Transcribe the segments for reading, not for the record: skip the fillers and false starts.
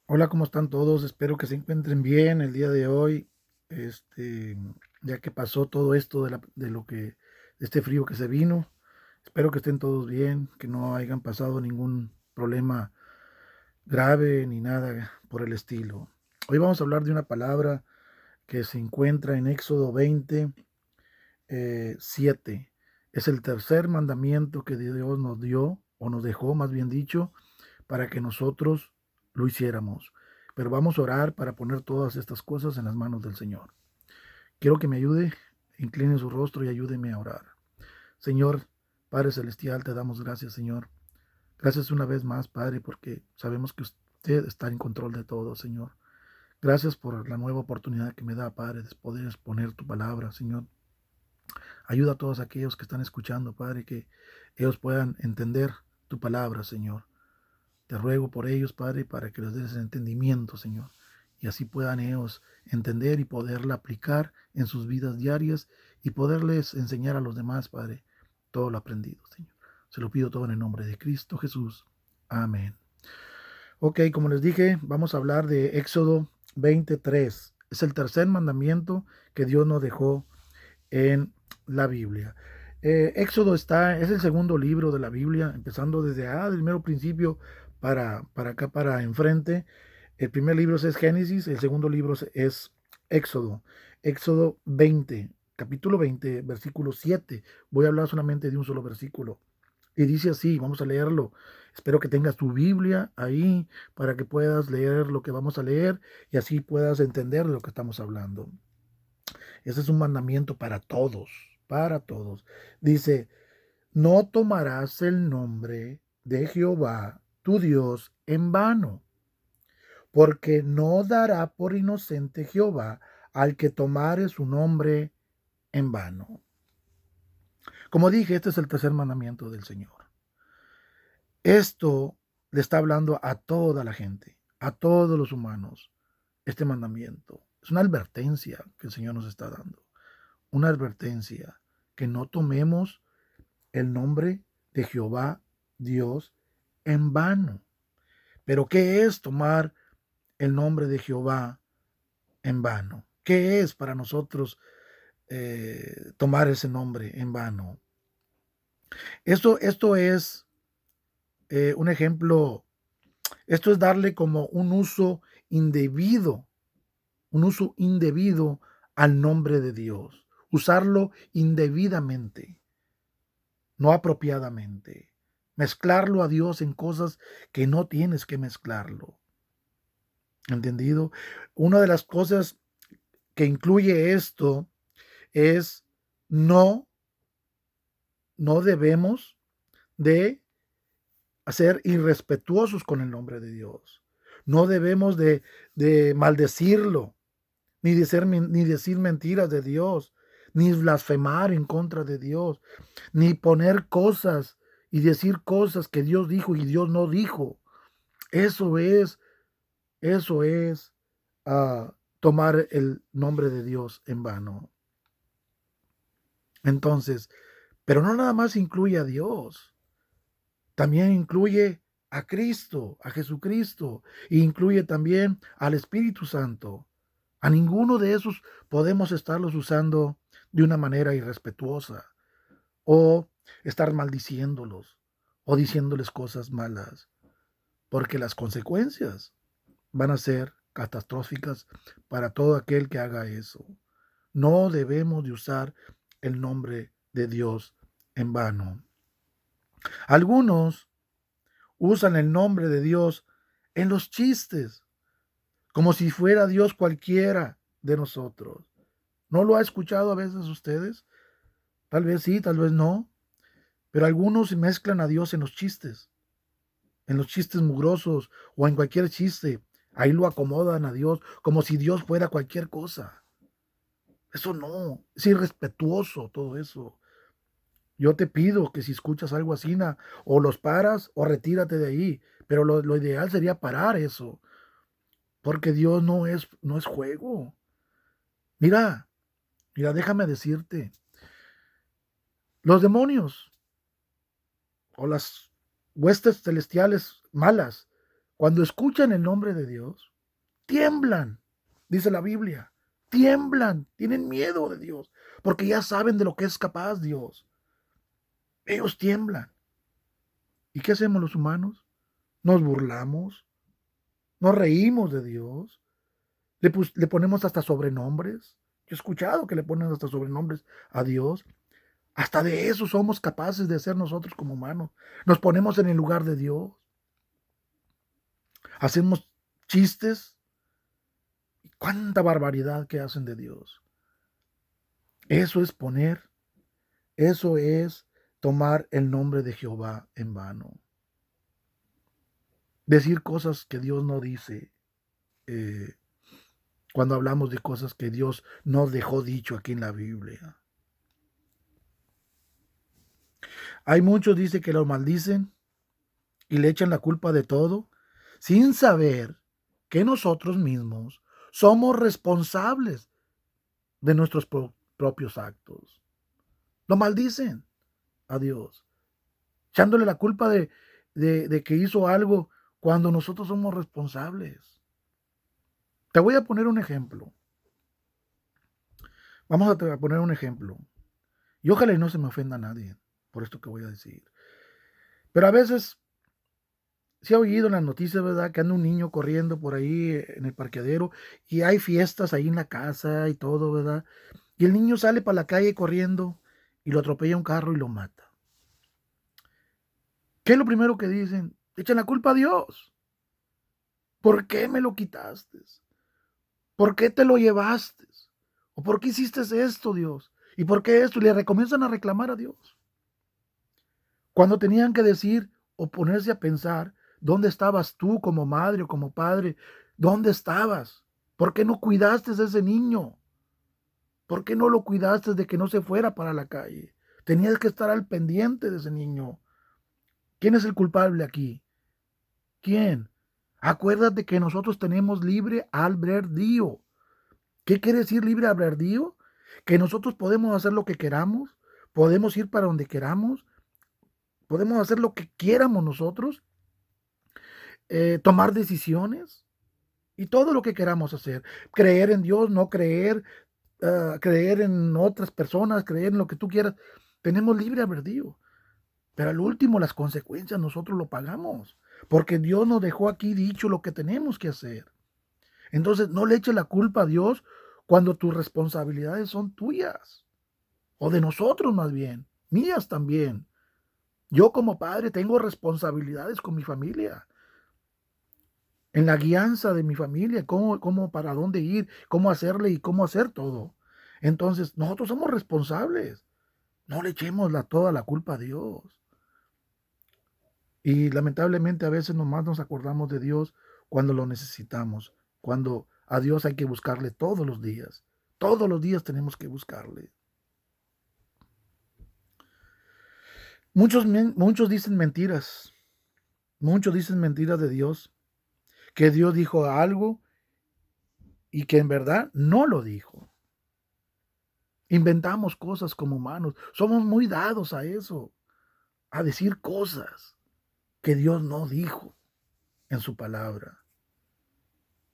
Hola, ¿cómo están todos? Espero que se encuentren bien el día de hoy. Este, ya que pasó todo esto de este frío que se vino. Espero que estén todos bien, que no hayan pasado ningún problema grave ni nada por el estilo. Hoy vamos a hablar de una palabra que se encuentra en Éxodo 20, 7. Es el tercer mandamiento que Dios nos dio, o nos dejó, más bien dicho, para que nosotros lo hiciéramos. Pero vamos a orar para poner todas estas cosas en las manos del Señor. Quiero que me ayude, incline su rostro y ayúdeme a orar. Señor, Padre Celestial, te damos gracias, Señor. Gracias una vez más, Padre, porque sabemos que usted está en control de todo, Señor. Gracias por la nueva oportunidad que me da, Padre, de poder exponer tu palabra, Señor. Ayuda a todos aquellos que están escuchando, Padre, que ellos puedan entender tu palabra, Señor. Te ruego por ellos, Padre, para que les des el entendimiento, Señor, y así puedan ellos entender y poderla aplicar en sus vidas diarias y poderles enseñar a los demás, Padre, todo lo aprendido, Señor. Se lo pido todo en el nombre de Cristo Jesús. Amén. Ok, como les dije, vamos a hablar de Éxodo 23. Es el tercer mandamiento que Dios nos dejó en la Biblia. Es el segundo libro de la Biblia, empezando del mero principio para acá, para enfrente. El primer libro es Génesis, el segundo libro es Éxodo. Éxodo 20, capítulo 20, versículo 7. Voy a hablar solamente de un solo versículo. Y dice así, vamos a leerlo. Espero que tengas tu Biblia ahí para que puedas leer lo que vamos a leer y así puedas entender de lo que estamos hablando. Ese es un mandamiento para todos, para todos. Dice, no tomarás el nombre de Jehová, tu Dios, en vano, porque no dará por inocente Jehová al que tomare su nombre en vano. Como dije, este es el tercer mandamiento del Señor. Esto le está hablando a toda la gente, a todos los humanos, este mandamiento. Es una advertencia que el Señor nos está dando. Una advertencia que no tomemos el nombre de Jehová Dios en vano. Pero ¿qué es tomar el nombre de Jehová en vano? ¿Qué es para nosotros tomar ese nombre en vano? Esto es un ejemplo, esto es darle como un uso indebido al nombre de Dios, usarlo indebidamente, no apropiadamente. Mezclarlo a Dios en cosas que no tienes que mezclarlo. ¿Entendido? Una de las cosas que incluye esto es no, no debemos de ser irrespetuosos con el nombre de Dios. No debemos de maldecirlo, ni decir mentiras de Dios, ni blasfemar en contra de Dios, ni poner cosas y decir cosas que Dios dijo y Dios no dijo. Eso es, eso es tomar el nombre de Dios en vano. Entonces, pero no nada más incluye a Dios, también incluye a Cristo, a Jesucristo, e incluye también al Espíritu Santo. A ninguno de esos podemos estarlos usando de una manera irrespetuosa o estar maldiciéndolos o diciéndoles cosas malas, porque las consecuencias van a ser catastróficas para todo aquel que haga eso. No debemos de usar el nombre de Dios en vano. Algunos usan el nombre de Dios en los chistes, como si fuera Dios cualquiera de nosotros. ¿No lo ha escuchado a veces ustedes? Tal vez sí, tal vez no. Pero algunos mezclan a Dios en los chistes mugrosos o en cualquier chiste. Ahí lo acomodan a Dios como si Dios fuera cualquier cosa. Eso no, es irrespetuoso todo eso. Yo te pido que si escuchas algo así, o los paras o retírate de ahí. Pero lo ideal sería parar eso, porque Dios no es juego. Mira, mira, déjame decirte, los demonios o las huestes celestiales malas cuando escuchan el nombre de Dios, tiemblan, dice la Biblia, tiemblan, tienen miedo de Dios, porque ya saben de lo que es capaz Dios. Ellos tiemblan. ¿Y qué hacemos los humanos? Nos burlamos, nos reímos de Dios, le ponemos hasta sobrenombres. Yo he escuchado que le ponen hasta sobrenombres a Dios. Hasta de eso somos capaces de hacer nosotros como humanos. Nos ponemos en el lugar de Dios. Hacemos chistes. Cuánta barbaridad que hacen de Dios. Eso es eso es tomar el nombre de Jehová en vano. Decir cosas que Dios no dice. Cuando hablamos de cosas que Dios nos dejó dicho aquí en la Biblia. Hay muchos, dice, que lo maldicen y le echan la culpa de todo, sin saber que nosotros mismos somos responsables de nuestros propios actos. Lo maldicen a Dios, echándole la culpa de que hizo algo cuando nosotros somos responsables. Te voy a poner un ejemplo. Vamos a poner un ejemplo. Y ojalá y no se me ofenda a nadie por esto que voy a decir. Pero a veces se ha oído en las noticias, ¿verdad? Que anda un niño corriendo por ahí en el parqueadero y hay fiestas ahí en la casa y todo, ¿verdad? Y el niño sale para la calle corriendo y lo atropella un carro y lo mata. ¿Qué es lo primero que dicen? Echan la culpa a Dios. ¿Por qué me lo quitaste? ¿Por qué te lo llevaste? ¿O por qué hiciste esto, Dios? ¿Y por qué esto? Y le recomienzan a reclamar a Dios. Cuando tenían que decir o ponerse a pensar, ¿dónde estabas tú como madre o como padre? ¿Dónde estabas? ¿Por qué no cuidaste de ese niño? ¿Por qué no lo cuidaste de que no se fuera para la calle? Tenías que estar al pendiente de ese niño. ¿Quién es el culpable aquí? ¿Quién? Acuérdate que nosotros tenemos libre albedrío. ¿Qué quiere decir libre albedrío? Que nosotros podemos hacer lo que queramos, podemos ir para donde queramos, podemos hacer lo que quieramos nosotros, tomar decisiones y todo lo que queramos hacer. Creer en Dios, no creer, creer en otras personas, creer en lo que tú quieras. Tenemos libre albedrío. Pero al último las consecuencias nosotros lo pagamos. Porque Dios nos dejó aquí dicho lo que tenemos que hacer. Entonces no le eches la culpa a Dios cuando tus responsabilidades son tuyas. O de nosotros más bien. Mías también. Yo como padre tengo responsabilidades con mi familia. En la guianza de mi familia, cómo, para dónde ir, cómo hacerle y cómo hacer todo. Entonces, nosotros somos responsables. No le echemos toda la culpa a Dios. Y lamentablemente a veces nomás nos acordamos de Dios cuando lo necesitamos, cuando a Dios hay que buscarle todos los días. Todos los días tenemos que buscarle. Muchos dicen mentiras de Dios, que Dios dijo algo y que en verdad no lo dijo. Inventamos cosas como humanos, somos muy dados a eso, a decir cosas que Dios no dijo en su palabra.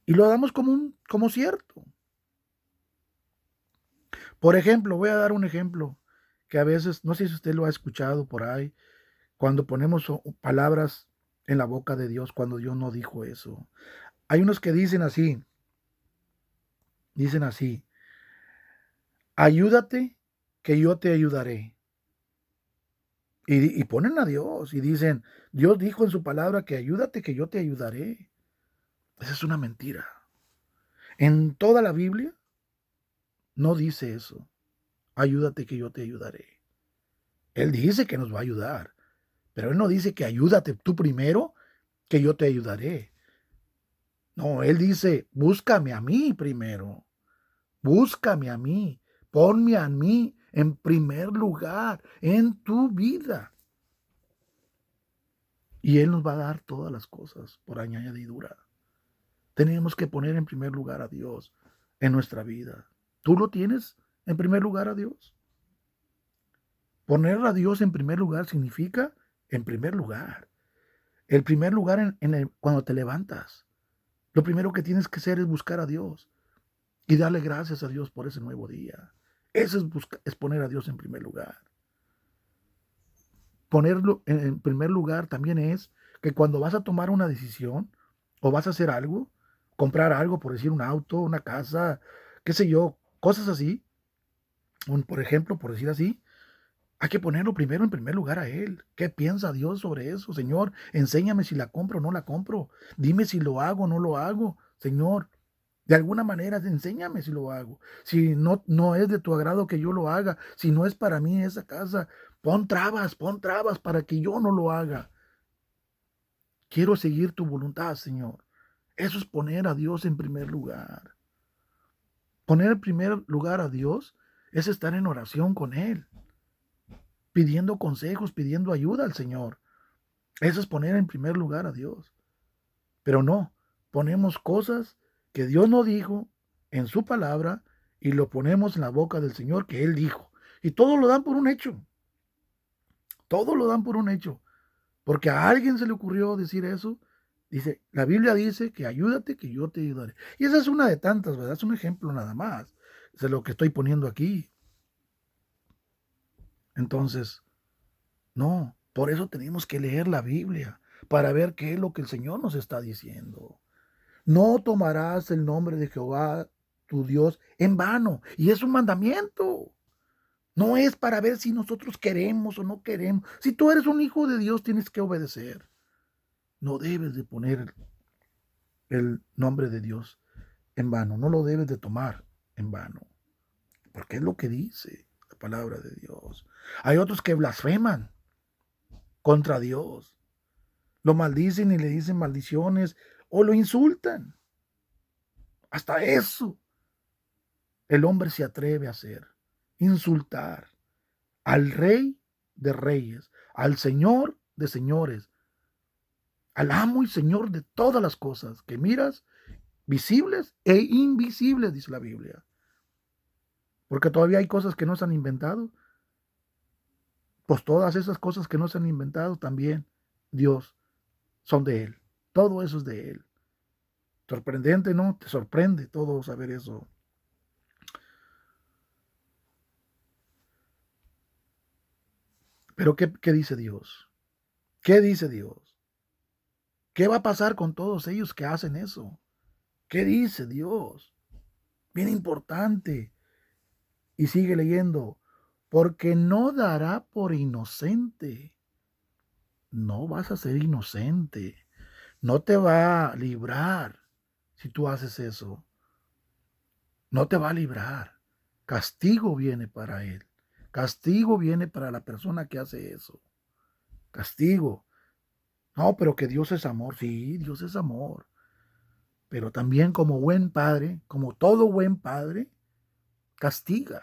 Y lo damos como cierto. Por ejemplo, voy a dar un ejemplo que a veces, no sé si usted lo ha escuchado por ahí, cuando ponemos palabras en la boca de Dios, cuando Dios no dijo eso. Hay unos que dicen así, ayúdate que yo te ayudaré. Y ponen a Dios y dicen, Dios dijo en su palabra que ayúdate que yo te ayudaré. Esa es una mentira. En toda la Biblia no dice eso. Ayúdate que yo te ayudaré. Él dice que nos va a ayudar, pero Él no dice que ayúdate tú primero, que yo te ayudaré. No, Él dice, búscame a mí primero. Búscame a mí. Ponme a mí en primer lugar en tu vida. Y Él nos va a dar todas las cosas por añadidura. Tenemos que poner en primer lugar a Dios en nuestra vida. ¿Tú lo tienes en primer lugar a Dios? Poner a Dios en primer lugar significa en primer lugar. El primer lugar cuando te levantas, lo primero que tienes que hacer es buscar a Dios y darle gracias a Dios por ese nuevo día. Eso es poner a Dios en primer lugar. Ponerlo en primer lugar también es que cuando vas a tomar una decisión o vas a hacer algo, comprar algo, por decir un auto, una casa, qué sé yo, cosas así, por ejemplo, por decir así, hay que ponerlo primero en primer lugar a Él. ¿Qué piensa Dios sobre eso? Señor, enséñame si la compro o no la compro. Dime si lo hago o no lo hago. Señor, de alguna manera enséñame si lo hago. Si no es de tu agrado que yo lo haga, si no es para mí esa casa, pon trabas para que yo no lo haga. Quiero seguir tu voluntad, Señor. Eso es poner a Dios en primer lugar. Poner en primer lugar a Dios es estar en oración con Él, pidiendo consejos, pidiendo ayuda al Señor. Eso es poner en primer lugar a Dios. Pero no, ponemos cosas que Dios no dijo en su palabra y lo ponemos en la boca del Señor que Él dijo. Y todo lo dan por un hecho. Todo lo dan por un hecho. Porque a alguien se le ocurrió decir eso. Dice, la Biblia dice que ayúdate, que yo te ayudaré. Y esa es una de tantas, ¿verdad? Es un ejemplo nada más. Es lo que estoy poniendo aquí. Entonces, no, por eso tenemos que leer la Biblia para ver qué es lo que el Señor nos está diciendo. No tomarás el nombre de Jehová tu Dios en vano. Y es un mandamiento. No es para ver si nosotros queremos o no queremos. Si tú eres un hijo de Dios, tienes que obedecer. No debes de poner el nombre de Dios en vano. No lo debes de tomar en vano. Porque es lo que dice la palabra de Dios. Hay otros que blasfeman contra Dios. Lo maldicen y le dicen maldiciones o lo insultan. Hasta eso el hombre se atreve a hacer. Insultar al Rey de Reyes, al Señor de Señores, al amo y Señor de todas las cosas que miras, visibles e invisibles, dice la Biblia. Porque todavía hay cosas que no se han inventado. Pues todas esas cosas que no se han inventado también, Dios, son de Él. Todo eso es de Él. Sorprendente, ¿no? Te sorprende todo saber eso. Pero ¿qué dice Dios? ¿Qué dice Dios? ¿Qué va a pasar con todos ellos que hacen eso? ¿Qué dice Dios? Bien importante. Y sigue leyendo, porque no dará por inocente. No vas a ser inocente. No te va a librar si tú haces eso. No te va a librar. Castigo viene para él. Castigo viene para la persona que hace eso. Castigo. No, pero que Dios es amor. Sí, Dios es amor. Pero también como buen padre, como todo buen padre, castiga.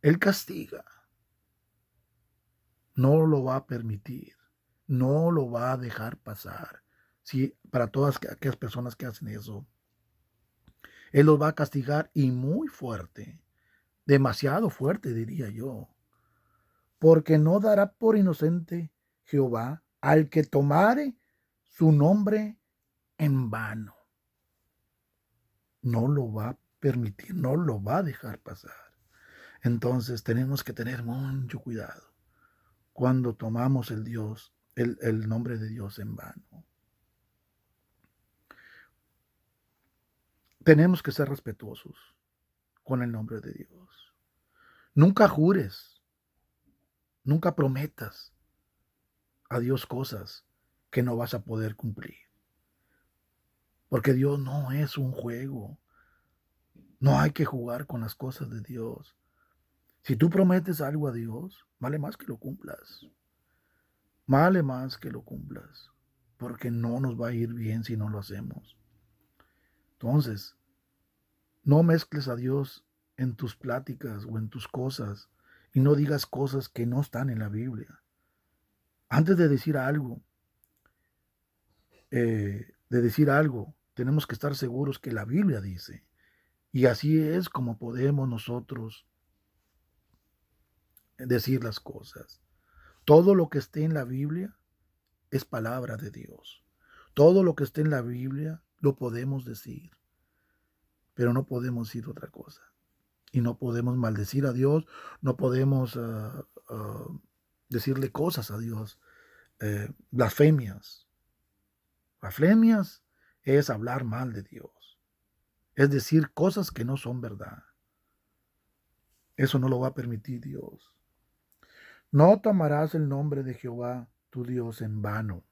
Él castiga. No lo va a permitir. No lo va a dejar pasar. Sí, para todas aquellas personas que hacen eso. Él los va a castigar y muy fuerte. Demasiado fuerte, diría yo. Porque no dará por inocente Jehová al que tomare su nombre en vano. No lo va a permitir, no lo va a dejar pasar. Entonces tenemos que tener mucho cuidado cuando tomamos el nombre de Dios en vano. Tenemos que ser respetuosos con el nombre de Dios. Nunca jures, nunca prometas a Dios cosas que no vas a poder cumplir. Porque Dios no es un juego. No hay que jugar con las cosas de Dios. Si tú prometes algo a Dios, vale más que lo cumplas. Vale más que lo cumplas. Porque no nos va a ir bien si no lo hacemos. Entonces, no mezcles a Dios en tus pláticas o en tus cosas y no digas cosas que no están en la Biblia. Antes de decir algo, tenemos que estar seguros que la Biblia dice. Y así es como podemos nosotros decir las cosas. Todo lo que esté en la Biblia es palabra de Dios. Todo lo que esté en la Biblia lo podemos decir, pero no podemos decir otra cosa. Y no podemos maldecir a Dios, no podemos decirle cosas a Dios, blasfemias. Blasfemias es hablar mal de Dios, es decir cosas que no son verdad. Eso no lo va a permitir Dios. No tomarás el nombre de Jehová tu Dios en vano,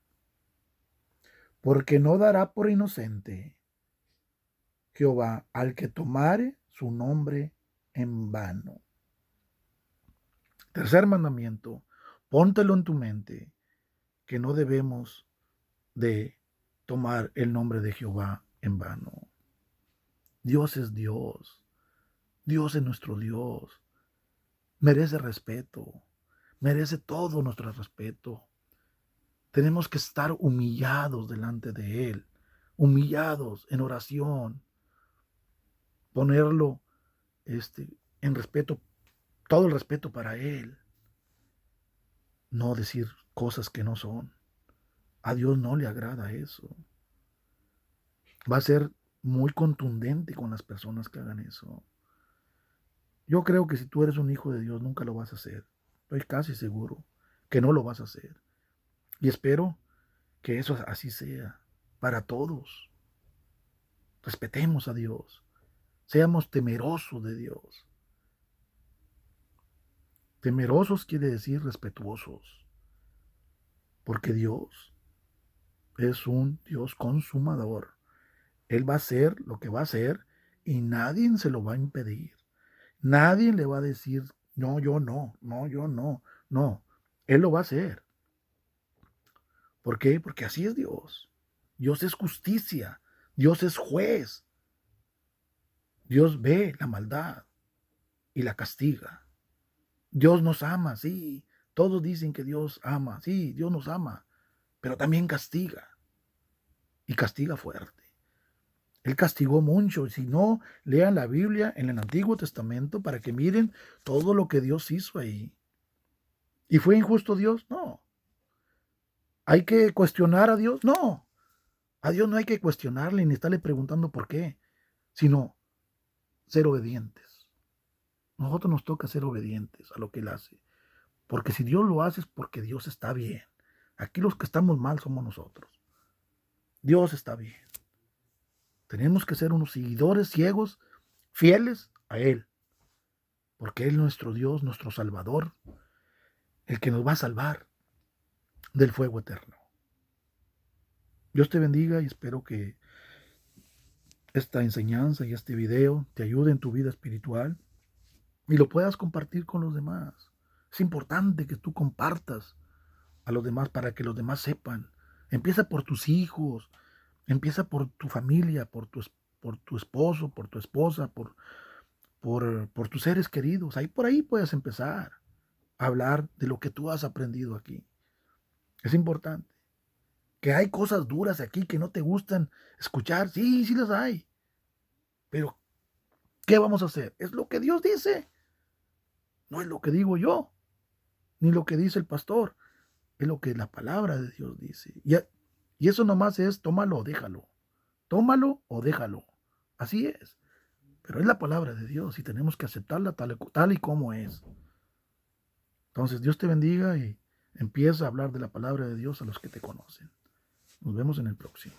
porque no dará por inocente Jehová al que tomare su nombre en vano. Tercer mandamiento, póntelo en tu mente, que no debemos de tomar el nombre de Jehová en vano. Dios es Dios. Dios es nuestro Dios. Merece respeto. Merece todo nuestro respeto. Tenemos que estar humillados delante de Él. Humillados en oración. Ponerlo en respeto, todo el respeto para Él. No decir cosas que no son. A Dios no le agrada eso. Va a ser muy contundente con las personas que hagan eso. Yo creo que si tú eres un hijo de Dios, nunca lo vas a hacer. Estoy casi seguro que no lo vas a hacer. Y espero que eso así sea para todos. Respetemos a Dios. Seamos temerosos de Dios. Temerosos quiere decir respetuosos. Porque Dios es un Dios consumador. Él va a hacer lo que va a hacer y nadie se lo va a impedir. Nadie le va a decir, no, yo no, no, yo no. No, Él lo va a hacer. ¿Por qué? Porque así es Dios. Dios es justicia. Dios es juez. Dios ve la maldad y la castiga. Dios nos ama, sí. Todos dicen que Dios ama. Sí, Dios nos ama. Pero también castiga. Y castiga fuerte. Él castigó mucho. Si no, lean la Biblia en el Antiguo Testamento para que miren todo lo que Dios hizo ahí. ¿Y fue injusto Dios? No. ¿Hay que cuestionar a Dios? No. A Dios no hay que cuestionarle ni estarle preguntando por qué, sino ser obedientes. Nosotros nos toca ser obedientes a lo que Él hace. Porque si Dios lo hace es porque Dios está bien. Aquí los que estamos mal somos nosotros. Dios está bien. Tenemos que ser unos seguidores ciegos, fieles a Él. Porque Él es nuestro Dios, nuestro Salvador, el que nos va a salvar del fuego eterno. Dios te bendiga y espero que esta enseñanza y este video te ayude en tu vida espiritual y lo puedas compartir con los demás. Es importante que tú compartas a los demás para que los demás sepan. Empieza por tus hijos, empieza por tu familia, por tu esposo, por tu esposa, por tus seres queridos. Ahí por ahí puedes empezar a hablar de lo que tú has aprendido aquí. Es importante. Que hay cosas duras aquí que no te gustan escuchar. Sí, sí las hay. Pero, ¿qué vamos a hacer? Es lo que Dios dice. No es lo que digo yo, ni lo que dice el pastor. Es lo que la palabra de Dios dice. Y eso nomás es tómalo o déjalo. Tómalo o déjalo. Así es. Pero es la palabra de Dios y tenemos que aceptarla tal y como es. Entonces, Dios te bendiga y empieza a hablar de la palabra de Dios a los que te conocen. Nos vemos en el próximo.